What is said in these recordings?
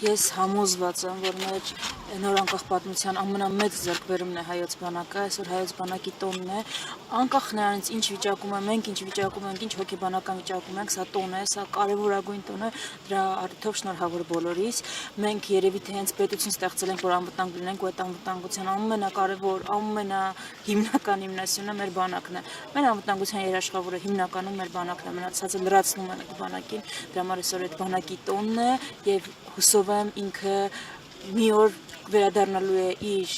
Ես համոզված եմ, որ մեր նոր անկախ պատմության ամենամեծ ձեռքբերումն է հայոց բանակը, այսօր հայոց բանակի տոնն է, անկախ նրանից ինչ վիճակում է, մենք ինչ վիճակում ենք, ինչ հոգեբանական վիճակում ենք, սա տոն է, սա կարևորագույն տոն է, դրա առիթով շնորհավոր բոլորիս։ Մենք երևի թե հենց պետություն ստեղծել ենք, որ անվտանգ լինենք, ու այդ անվտանգության ամենակարևոր, ամենահիմնական հիմնասյունը մեր բանակն է։ Մեր անվտանգության երաշխավորը հիմնականում մեր բանակն է, մնացածը լրացնում են այդ բանակին, դրա համար այսօր այդ բանակի տոնն է եւ հուսով եմ ինքը մի օր վերադառնալու է իր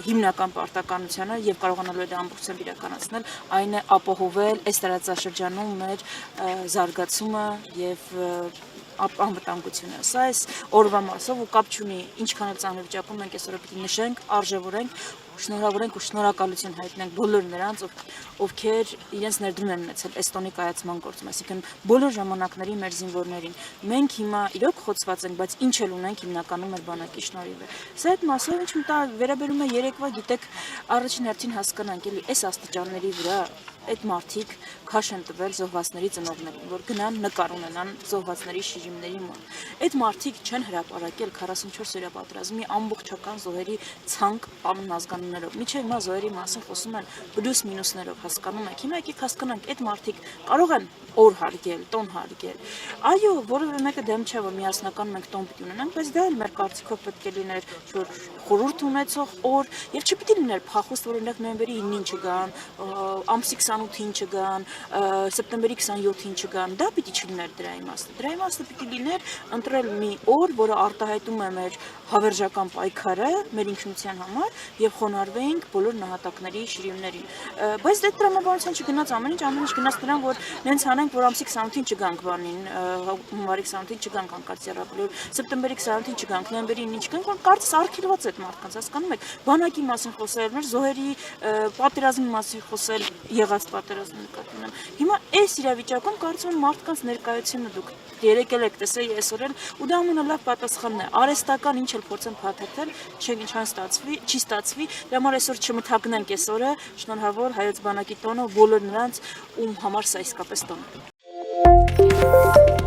հիմնական պարտականությանը եւ կարողանալու է դա ամբողջությամբ իրականացնել, այն է ապահովել այս տարածաշրջանում մեր զարգացումը եւ անվտանգությունը։ Սա այս օրվա մասով ու կապ չունի ինչքան էլ ծանր վիճակում մենք այսօր պիտի նշենք, արժևորենք, շնորհավորենք ու շնորհակալություն հայտնենք բոլոր նրանց, ովքեր իրենց ներդրում են ունեցել այս տոնի կայացման գործում, այսինքն բոլոր ժամանակների մեր զինվորներին։ Մենք հիմա իրոք խոցված ենք, բայց ինչ էլ ունենք հիմնականում մեր բանակի շնորհիվ է։ Սա այդ մասով ինչ վերաբերում է երեկվա, գիտեք, առաջին հերթին հասկանանք, էլի այս աստիճանների վրա այդ մարդիկ քաշ են տվել զոհվածների ծնողներին, որ գնան նկար ունենան զոհվածների շիրիմների մոտ։ Այդ մարդիկ չեն հրապարակել 44-օրյա պատերազմի ամբողջական զոհերի ցանկ անազգանուններով։ Մինչև հիմա զոհերի մասին խոսում են պլյուս մինուսներով, հասկանում եք։ Հիմա եկեք հասկանանք, այդ մարդիկ կարող են օր հարգել, տոն հարգել։ Այո, որևէ մեկը դեմ չէ, որ միասնական մենք տոն պիտի ունենանք, բայց դա էլ մեր կարծիքով պետք է լիներ խորհուրդ ունեցող օր, եւ չպիտի լիներ փախուստ, որ օրինակ նոյեմբերի 9-ին չգան, ամսի 28-ին չգան, սեպտեմբերի 27-ին չգան, դա պիտի չլիներ դրա իմաստը։ Դրա իմաստը պիտի լիներ ընտրել մի օր, որը արտահայտում է մեր հավերժական պայքարը մեր ինքնության համար եւ խոնարհվեինք բոլոր նահատակների շիրիմներին։ Բայց դե տրամաբանության չգնաց ամեն ինչ գնաց նրան, որ նենց անենք, որ ամսի 28-ին չգանք բանին, հունվարի 28-ին չգանք հանկարծ երապլուր, սեպտեմբերի 20-ին չգանք, նոյեմբերի 9-ին չգանք, որ կարծես արգելված այդ մարդկանց, հասկանում եք, բանակի մասին խոսել, մեր զոհերի պատերազմի մասին խոսել, եղած պատերազմի նկատի ունեմ։ Հիմա այս իրավիճակում կարծում եմ մարդկանց ներկայությունը դուք երեկել եք տեսել այսօր էլ, ու դա ամենալավ պատասխանն է։ Արհեստական ինչ էլ փորձեն փաթեթել, չի ստացվի, դրա համար այսօր չմթագնենք այս օրը, շնորհավոր հայոց բանակի տոնը բոլոր նրանց, ում համար սա իսկապես տոն է։